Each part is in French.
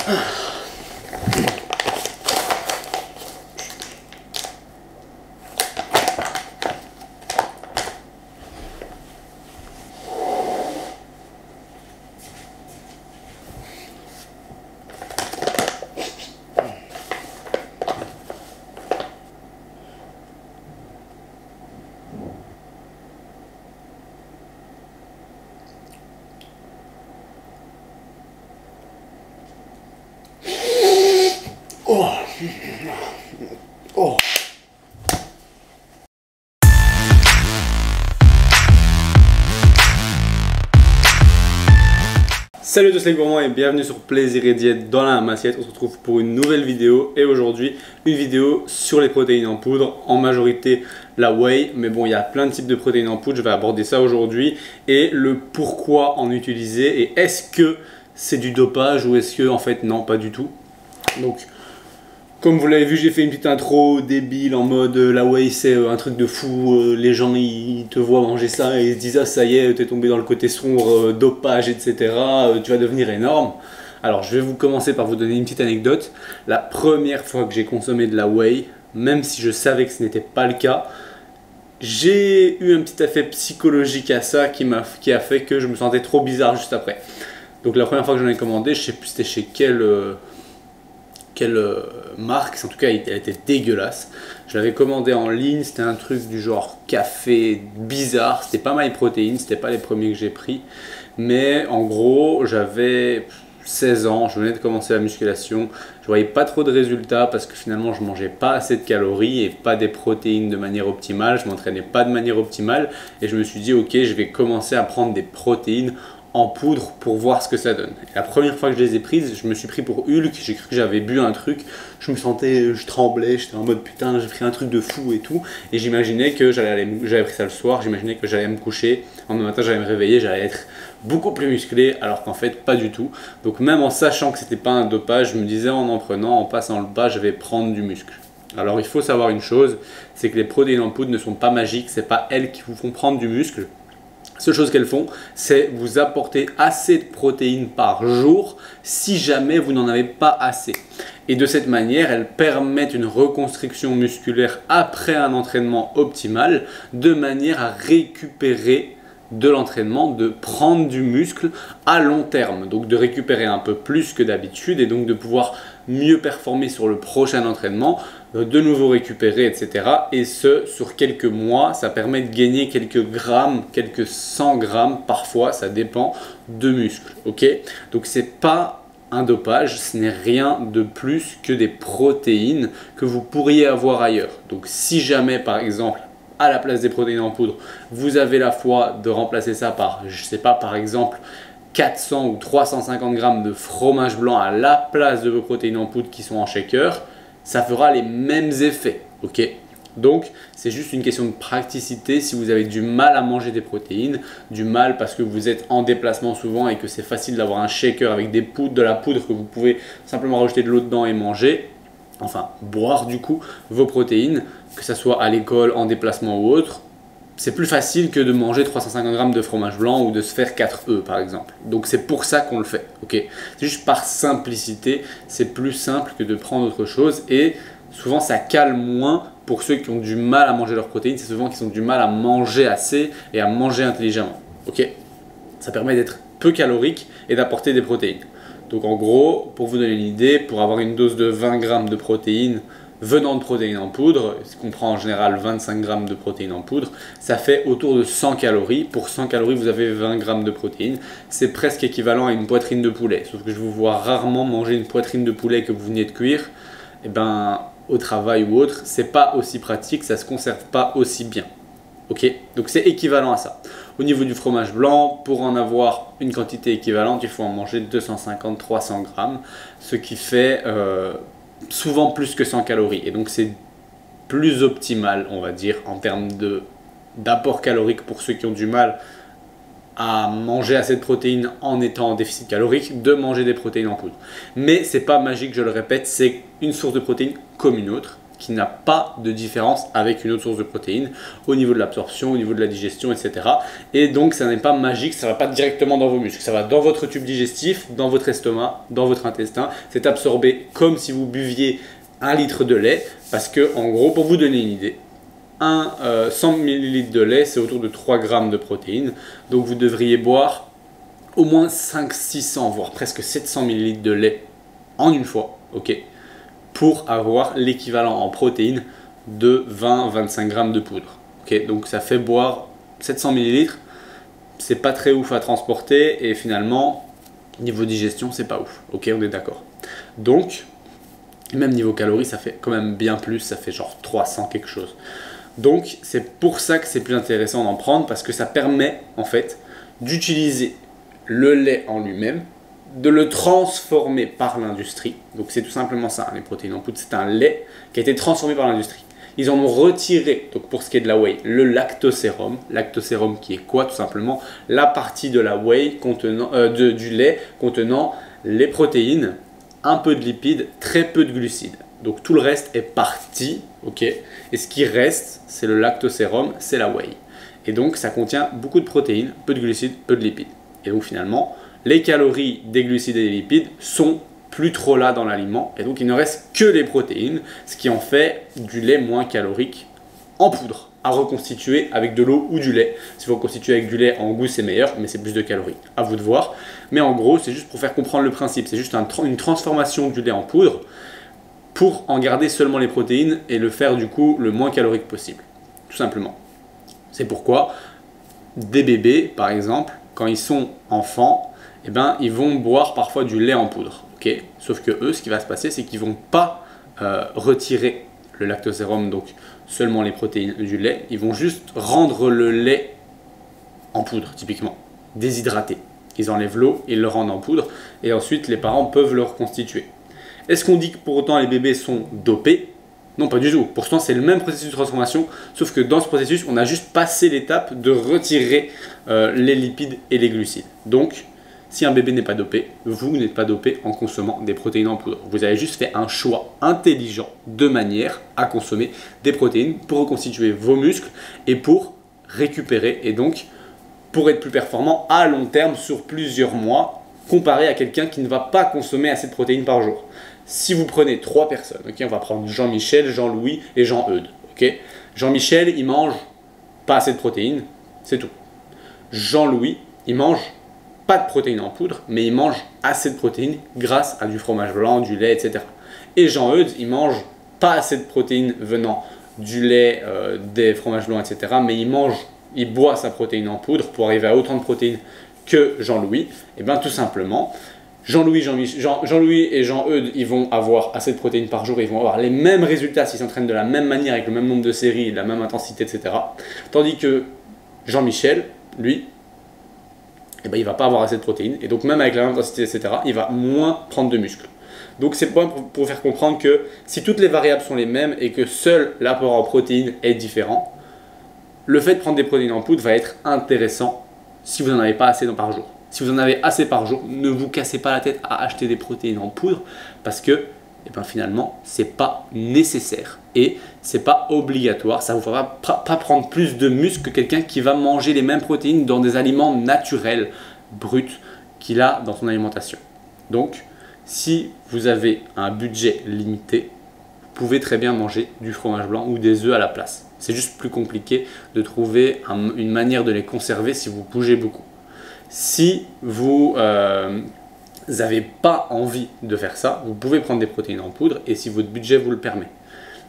Oh. Oh. Salut à tous les gourmands et bienvenue sur Plaisir et Diète dans la Assiette. On se retrouve pour une nouvelle vidéo et aujourd'hui une vidéo sur les protéines en poudre, en majorité la whey, mais bon il y a plein de types de protéines en poudre, je vais aborder ça aujourd'hui et le pourquoi en utiliser et est-ce que c'est du dopage ou est-ce que en fait non, pas du tout. Donc comme vous l'avez vu, j'ai fait une petite intro débile en mode la whey c'est un truc de fou, les gens ils te voient manger ça et ils se disent ah ça y est, t'es tombé dans le côté sombre, dopage etc, tu vas devenir énorme. Alors je vais vous commencer par vous donner une petite anecdote. La première fois que j'ai consommé de la whey, même si je savais que ce n'était pas le cas, j'ai eu un petit effet psychologique à ça qui a fait que je me sentais trop bizarre juste après. Donc la première fois que j'en ai commandé, je sais plus c'était chez quelle marque, en tout cas elle était dégueulasse. Je l'avais commandé en ligne, c'était un truc du genre café bizarre, c'était pas MyProtein, c'était pas les premiers que j'ai pris, mais en gros j'avais 16 ans, je venais de commencer la musculation, je voyais pas trop de résultats parce que finalement je mangeais pas assez de calories et pas des protéines de manière optimale, je m'entraînais pas de manière optimale et je me suis dit ok, je vais commencer à prendre des protéines en poudre pour voir ce que ça donne. Et la première fois que je les ai prises, je me suis pris pour Hulk, j'ai cru que j'avais bu un truc, je me sentais, je tremblais, j'étais en mode putain j'ai pris un truc de fou et tout, et j'imaginais que j'avais pris ça le soir, j'imaginais que j'allais me coucher, en même matin j'allais me réveiller, j'allais être beaucoup plus musclé, alors qu'en fait pas du tout. Donc même en sachant que c'était pas un dopage, je me disais en prenant, en passant le pas, je vais prendre du muscle. Alors il faut savoir une chose, c'est que les protéines en poudre ne sont pas magiques, c'est pas elles qui vous font prendre du muscle. La seule chose qu'elles font, c'est vous apporter assez de protéines par jour si jamais vous n'en avez pas assez. Et de cette manière, elles permettent une reconstruction musculaire après un entraînement optimal de manière à récupérer de l'entraînement, de prendre du muscle à long terme. Donc de récupérer un peu plus que d'habitude et donc de pouvoir mieux performer sur le prochain entraînement, de nouveau récupérer, etc. Et ce, sur quelques mois, ça permet de gagner quelques grammes, quelques 100 grammes, parfois, ça dépend, de muscles. Ok, donc c'est pas un dopage, ce n'est rien de plus que des protéines que vous pourriez avoir ailleurs. Donc si jamais, par exemple, à la place des protéines en poudre, vous avez la foi de remplacer ça par, je sais pas, par exemple, 400 ou 350 grammes de fromage blanc à la place de vos protéines en poudre qui sont en shaker, ça fera les mêmes effets, ok? Donc, c'est juste une question de praticité. Si vous avez du mal à manger des protéines, du mal parce que vous êtes en déplacement souvent et que c'est facile d'avoir un shaker avec des poudres, de la poudre que vous pouvez simplement rajouter de l'eau dedans et manger, enfin boire du coup vos protéines, que ce soit à l'école, en déplacement ou autre, c'est plus facile que de manger 350 grammes de fromage blanc ou de se faire 4 œufs par exemple. Donc c'est pour ça qu'on le fait, ok? C'est juste par simplicité, c'est plus simple que de prendre autre chose et souvent ça cale moins pour ceux qui ont du mal à manger leurs protéines, c'est souvent qu'ils ont du mal à manger assez et à manger intelligemment, ok? Ça permet d'être peu calorique et d'apporter des protéines. Donc en gros, pour vous donner une idée, pour avoir une dose de 20 grammes de protéines venant de protéines en poudre, ce qu'on prend en général 25 grammes de protéines en poudre, ça fait autour de 100 calories. Pour 100 calories, vous avez 20 grammes de protéines. C'est presque équivalent à une poitrine de poulet. Sauf que je vous vois rarement manger une poitrine de poulet que vous venez de cuire. Et ben, au travail ou autre, c'est pas aussi pratique, ça se conserve pas aussi bien. Ok, donc c'est équivalent à ça. Au niveau du fromage blanc, pour en avoir une quantité équivalente, il faut en manger 250-300 grammes, ce qui fait souvent plus que 100 calories. Et donc c'est plus optimal, on va dire, en termes d'apport calorique pour ceux qui ont du mal à manger assez de protéines en étant en déficit calorique, de manger des protéines en poudre. Mais c'est pas magique, je le répète, c'est une source de protéines comme une autre. qui n'a pas de différence avec une autre source de protéines au niveau de l'absorption, au niveau de la digestion, etc. Et donc ça n'est pas magique, ça ne va pas directement dans vos muscles, ça va dans votre tube digestif, dans votre estomac, dans votre intestin. C'est absorbé comme si vous buviez 1 litre de lait, parce que en gros, pour vous donner une idée, 100 ml de lait, c'est autour de 3 grammes de protéines. Donc vous devriez boire au moins 500-600, voire presque 700 ml de lait en une fois, ok, pour avoir l'équivalent en protéines de 20-25 grammes de poudre. Okay, donc ça fait boire 700 ml, c'est pas très ouf à transporter et finalement, niveau digestion, c'est pas ouf. Ok, on est d'accord. Donc, même niveau calories, ça fait quand même bien plus, ça fait genre 300 quelque chose. Donc, c'est pour ça que c'est plus intéressant d'en prendre parce que ça permet en fait d'utiliser le lait en lui-même, de le transformer par l'industrie. Donc c'est tout simplement ça, les protéines en poudre, c'est un lait qui a été transformé par l'industrie. Ils en ont retiré, donc pour ce qui est de la whey, le lactosérum. Lactosérum qui est quoi? Tout simplement la partie de la whey contenant, du lait contenant les protéines, un peu de lipides, très peu de glucides. Donc tout le reste est parti, ok. Et ce qui reste, c'est le lactosérum, c'est la whey. Et donc ça contient beaucoup de protéines, peu de glucides, peu de lipides. Et donc finalement, les calories des glucides et des lipides sont plus trop là dans l'aliment et donc il ne reste que les protéines, ce qui en fait du lait moins calorique en poudre à reconstituer avec de l'eau ou du lait. Si vous reconstituez avec du lait, en goût c'est meilleur, mais c'est plus de calories, à vous de voir. Mais en gros, c'est juste pour faire comprendre le principe, c'est juste une transformation du lait en poudre pour en garder seulement les protéines et le faire du coup le moins calorique possible, tout simplement. C'est pourquoi des bébés, par exemple, quand ils sont enfants, eh ben, ils vont boire parfois du lait en poudre. Okay, sauf que eux, ce qui va se passer, c'est qu'ils ne vont pas retirer le lactosérum, donc seulement les protéines du lait. Ils vont juste rendre le lait en poudre, typiquement, déshydraté. Ils enlèvent l'eau, ils le rendent en poudre, et ensuite les parents peuvent le reconstituer. Est-ce qu'on dit que pour autant les bébés sont dopés? Non, pas du tout. Pourtant, c'est le même processus de transformation, sauf que dans ce processus, on a juste passé l'étape de retirer les lipides et les glucides. Donc, si un bébé n'est pas dopé, vous n'êtes pas dopé en consommant des protéines en poudre. Vous avez juste fait un choix intelligent de manière à consommer des protéines pour reconstituer vos muscles et pour récupérer et donc pour être plus performant à long terme sur plusieurs mois comparé à quelqu'un qui ne va pas consommer assez de protéines par jour. Si vous prenez 3 personnes, okay, on va prendre Jean-Michel, Jean-Louis et Jean-Eudes. Okay, Jean-Michel, il mange pas assez de protéines, c'est tout. Jean-Louis, il mange pas de protéines en poudre, mais il mange assez de protéines grâce à du fromage blanc, du lait, etc. Et Jean-Eudes, il mange pas assez de protéines venant du lait, des fromages blancs, etc. Mais il boit sa protéine en poudre pour arriver à autant de protéines que Jean-Louis. Et bien tout simplement, Jean-Louis et Jean-Eudes, ils vont avoir assez de protéines par jour, ils vont avoir les mêmes résultats s'ils s'entraînent de la même manière, avec le même nombre de séries, la même intensité, etc. Tandis que Jean-Michel, lui, eh ben, il ne va pas avoir assez de protéines, et donc même avec la même intensité, etc., il va moins prendre de muscles. Donc c'est pour faire comprendre que si toutes les variables sont les mêmes et que seul l'apport en protéines est différent, le fait de prendre des protéines en poudre va être intéressant si vous n'en avez pas assez par jour. Si vous en avez assez par jour, ne vous cassez pas la tête à acheter des protéines en poudre parce que eh ben, finalement, ce n'est pas nécessaire et ce n'est pas obligatoire. Ça ne vous fera pas prendre plus de muscle que quelqu'un qui va manger les mêmes protéines dans des aliments naturels, bruts, qu'il a dans son alimentation. Donc, si vous avez un budget limité, vous pouvez très bien manger du fromage blanc ou des œufs à la place. C'est juste plus compliqué de trouver une manière de les conserver si vous bougez beaucoup. Si vous n'avez pas envie de faire ça, vous pouvez prendre des protéines en poudre et si votre budget vous le permet.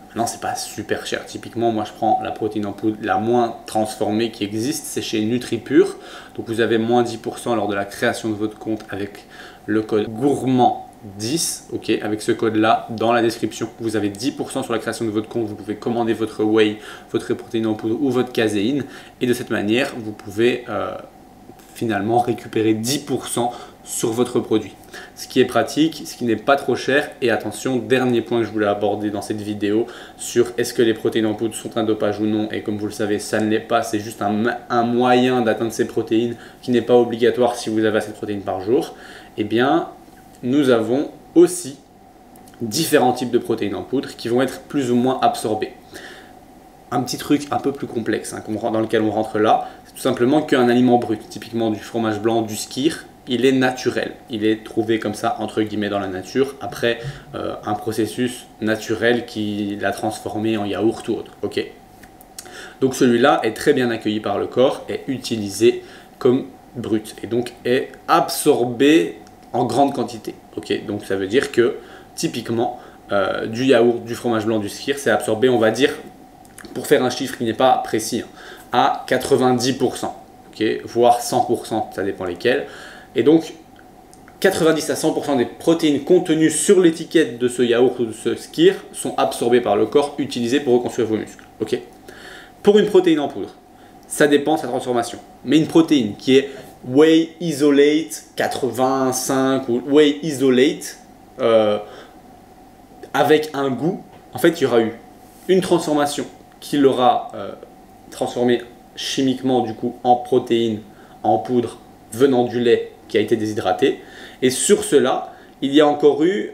Maintenant, c'est pas super cher. Typiquement, moi, je prends la protéine en poudre la moins transformée qui existe, c'est chez NutriPure. Donc, vous avez moins 10% lors de la création de votre compte avec le code gourmand10. Ok, avec ce code-là, dans la description, vous avez 10% sur la création de votre compte. Vous pouvez commander votre whey, votre protéine en poudre ou votre caséine. Et de cette manière, vous pouvez finalement récupérer 10% sur votre produit. Ce qui est pratique, ce qui n'est pas trop cher. Et attention, dernier point que je voulais aborder dans cette vidéo sur est-ce que les protéines en poudre sont un dopage ou non. Et comme vous le savez, ça ne l'est pas. C'est juste un moyen d'atteindre ces protéines qui n'est pas obligatoire si vous avez assez de protéines par jour. Eh bien, nous avons aussi différents types de protéines en poudre qui vont être plus ou moins absorbées. Un petit truc un peu plus complexe hein, dans lequel on rentre là, c'est tout simplement qu'un aliment brut, typiquement du fromage blanc, du skyr, il est naturel. Il est trouvé comme ça, entre guillemets, dans la nature, après un processus naturel qui l'a transformé en yaourt ou autre. Okay. Donc celui-là est très bien accueilli par le corps, est utilisé comme brut et donc est absorbé en grande quantité. Okay. Donc ça veut dire que typiquement du yaourt, du fromage blanc, du skyr, c'est absorbé, on va dire, pour faire un chiffre qui n'est pas précis, hein, à 90%, okay, voire 100%, ça dépend lesquels. Et donc 90 à 100% des protéines contenues sur l'étiquette de ce yaourt ou de ce skyr sont absorbées par le corps, utilisées pour reconstruire vos muscles. Okay. Pour une protéine en poudre, ça dépend de sa transformation. Mais une protéine qui est whey isolate 85 ou whey isolate avec un goût, en fait il y aura eu une transformation qui l'aura transformé chimiquement du coup en protéine en poudre venant du lait qui a été déshydraté. Et sur cela, il y a encore eu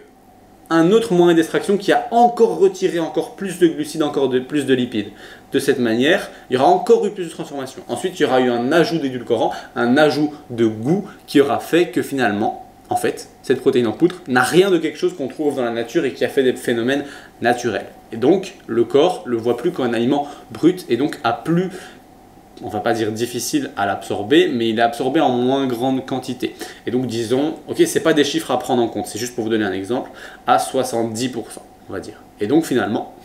un autre moyen d'extraction qui a encore retiré encore plus de glucides, encore plus de lipides. De cette manière, il y aura encore eu plus de transformation. Ensuite, il y aura eu un ajout d'édulcorant, un ajout de goût qui aura fait que finalement, en fait, cette protéine en poudre n'a rien de quelque chose qu'on trouve dans la nature et qui a fait des phénomènes naturels. Et donc, le corps le voit plus comme un aliment brut et donc a plus, on va pas dire difficile à l'absorber, mais il est absorbé en moins grande quantité. Et donc, disons, ok, c'est pas des chiffres à prendre en compte, c'est juste pour vous donner un exemple, à 70%, on va dire. Et donc, finalement,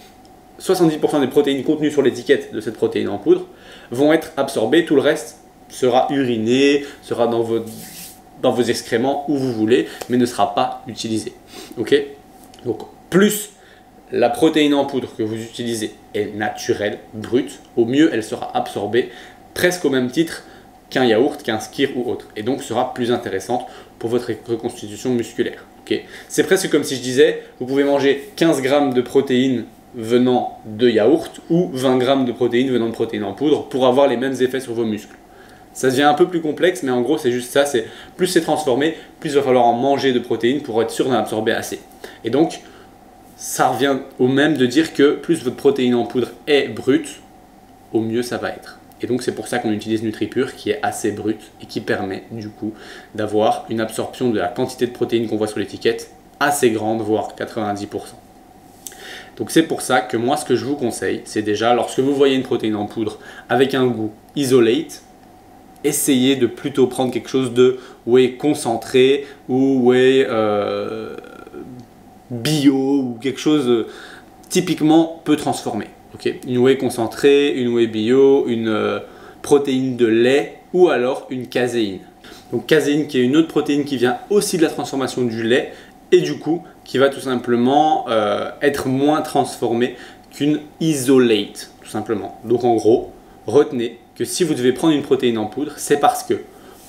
70% des protéines contenues sur l'étiquette de cette protéine en poudre vont être absorbées, tout le reste sera uriné, sera dans vos excréments, où vous voulez, mais ne sera pas utilisé. Ok. Donc, plus la protéine en poudre que vous utilisez est naturelle, brute, au mieux elle sera absorbée presque au même titre qu'un yaourt, qu'un skyr ou autre, et donc sera plus intéressante pour votre reconstitution musculaire. Okay. C'est presque comme si je disais, vous pouvez manger 15 grammes de protéines venant de yaourt ou 20 grammes de protéines venant de protéines en poudre pour avoir les mêmes effets sur vos muscles. Ça devient un peu plus complexe, mais en gros c'est juste ça, c'est plus c'est transformé, plus il va falloir en manger de protéines pour être sûr d'en absorber assez. Et donc, ça revient au même de dire que plus votre protéine en poudre est brute, au mieux ça va être. Et donc c'est pour ça qu'on utilise NutriPure qui est assez brute et qui permet du coup d'avoir une absorption de la quantité de protéines qu'on voit sur l'étiquette assez grande, voire 90%. Donc c'est pour ça que moi ce que je vous conseille, c'est déjà lorsque vous voyez une protéine en poudre avec un goût isolate, essayez de plutôt prendre quelque chose de whey concentré ou whey bio ou quelque chose typiquement peu transformé. Okay. Une whey concentrée, une whey bio, une protéine de lait ou alors une caséine. Donc caséine qui est une autre protéine qui vient aussi de la transformation du lait et du coup qui va tout simplement être moins transformée qu'une isolate tout simplement. Donc en gros, retenez que si vous devez prendre une protéine en poudre, c'est parce que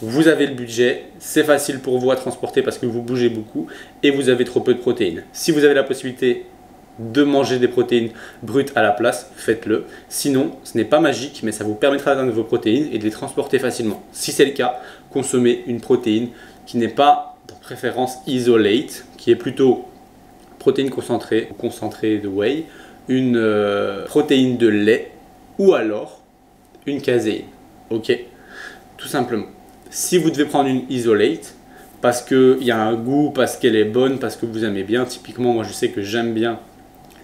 vous avez le budget, c'est facile pour vous à transporter parce que vous bougez beaucoup et vous avez trop peu de protéines. Si vous avez la possibilité de manger des protéines brutes à la place, faites-le. Sinon, ce n'est pas magique, mais ça vous permettra d'atteindre vos protéines et de les transporter facilement. Si c'est le cas, consommez une protéine qui n'est pas de préférence isolate, qui est plutôt protéine concentrée ou concentrée de whey, une protéine de lait ou alors une caséine. Ok, tout simplement. Si vous devez prendre une isolate, parce qu'il y a un goût, parce qu'elle est bonne, parce que vous aimez bien, typiquement moi je sais que j'aime bien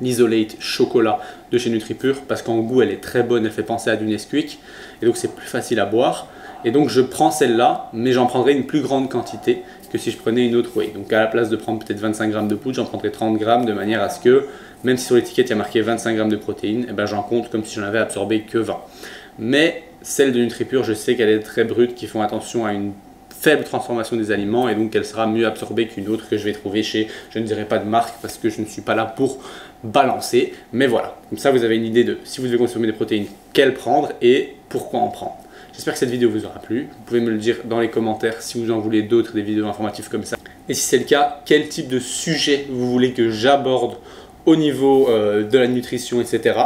l'isolate chocolat de chez NutriPure, parce qu'en goût elle est très bonne, elle fait penser à du Nesquik, et donc c'est plus facile à boire. Et donc je prends celle-là, mais j'en prendrai une plus grande quantité que si je prenais une autre whey. Donc à la place de prendre peut-être 25 grammes de poudre, j'en prendrai 30 grammes de manière à ce que, même si sur l'étiquette il y a marqué 25 grammes de protéines, eh ben, j'en compte comme si j'en avais absorbé que 20. Mais celle de NutriPure, je sais qu'elle est très brute, qui font attention à une faible transformation des aliments et donc qu'elle sera mieux absorbée qu'une autre que je vais trouver chez, je ne dirai pas de marque parce que je ne suis pas là pour balancer, mais voilà, comme ça vous avez une idée de si vous devez consommer des protéines, quelles prendre et pourquoi en prendre. J'espère que cette vidéo vous aura plu, vous pouvez me le dire dans les commentaires si vous en voulez d'autres, des vidéos informatives comme ça. Et si c'est le cas, quel type de sujet vous voulez que j'aborde au niveau de la nutrition, etc.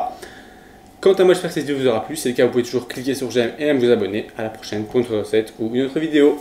Quant à moi, j'espère que cette vidéo vous aura plu. Si c'est le cas, vous pouvez toujours cliquer sur j'aime et même vous abonner. À la prochaine pour une autre recette ou une autre vidéo.